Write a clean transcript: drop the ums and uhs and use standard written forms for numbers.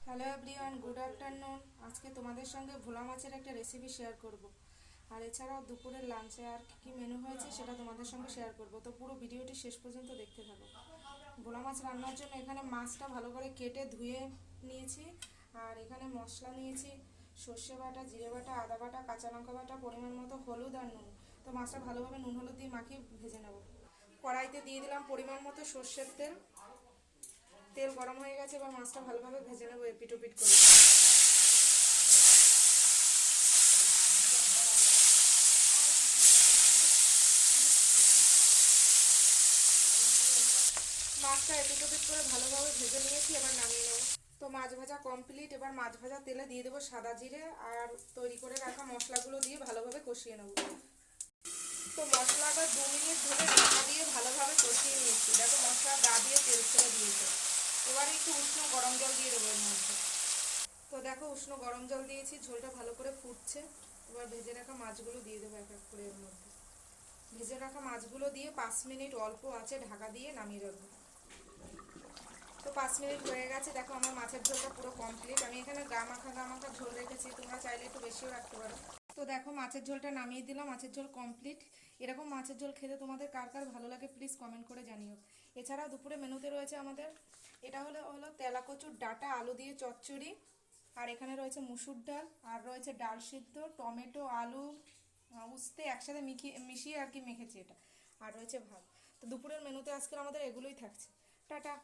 Hello everyone, good afternoon. আজকে তোমাদের সঙ্গে ভোলা মাছের একটা রেসিপি শেয়ার করব। আর এছাড়াও দুপুরের লাঞ্চে আর কী মেনু হয়েছে সেটা তোমাদের সঙ্গে শেয়ার করব। তো পুরো ভিডিওটি শেষ পর্যন্ত দেখতে থাকো। ভোলা মাছ রান্নার জন্য এখানে মাছটা ভালো করে কেটে ধুয়ে নিয়েছি। আর এখানে মশলা নিয়েছি সর্ষে বাটা, জিরে বাটা, আদা বাটা, কাঁচা লঙ্কা বাটা, পরিমাণ মতো হলুদ আর নুন। তো মাছটা ভালোভাবে নুন হলুদ দিয়ে মাখিয়ে ভেজে নেব। কড়াইতে দিয়ে দিলাম পরিমাণ মতো সর্ষের তেল। তেল গরম হয়ে গেছে, এবার মাছটা ভালোভাবে ভেজে নেবো এপিট ওপিট করে। মাছটা এপিট ওপিট করে ভালোভাবে ভেজে নিয়েছি, এবার নামিয়ে নেব। তো মাছ ভাজা কমপ্লিট। এবার মাছ ভাজা তেলে দিয়ে দেবো সাদা জিরে আর তৈরি করে রাখা মশলাগুলো দিয়ে ভালোভাবে কষিয়ে নেব। তো মশলাটা 2 মিনিট ধরে ঢাকা দিয়ে ভালোভাবে কষিয়ে নিয়েছি। দেখো মশলা গা দিয়ে তেল ছেড়ে দিয়েছে। এবারে একটু উষ্ণ গরম জল দিয়ে দেবো এর মধ্যে। তো দেখো উষ্ণ গরম জল দিয়েছি, ঝোলটা ভালো করে ফুটছে। এবার ভেজে রাখা মাছগুলো দিয়ে দেবো এক এক করে এর মধ্যে। ভেজে রাখা মাছগুলো দিয়ে 5 মিনিট অল্প আঁচে ঢাকা দিয়ে নামিয়ে রাখবো। তো 5 মিনিট হয়ে গেছে। দেখো আমার মাছের ঝোলটা পুরো কমপ্লিট। আমি এখানে গা মাখা ঝোল রেখেছি, তোমরা চাইলে একটু বেশিও রাখতে পারো। তো দেখো মাছের ঝোলটা নামিয়ে দিলাম, মাছের ঝোল কমপ্লিট। এরকম মাছের ঝোল খেতে তোমাদের কার কার ভালো লাগে প্লিজ কমেন্ট করে জানিও। এছাড়াও দুপুরে মেনুতে রয়েছে আমাদের, এটা হলো তেলা কচুর ডাঁটা আলু দিয়ে চচ্চড়ি। আর এখানে রয়েছে মুসুর ডাল, আর রয়েছে ডাল সিদ্ধ, টমেটো, আলু, উস্তে একসাথে মিশিয়ে আর কি মেখেছি এটা। আর রয়েছে ভাত। তো দুপুরের মেনুতে আজকে আমাদের এগুলোই থাকছে। টাটা।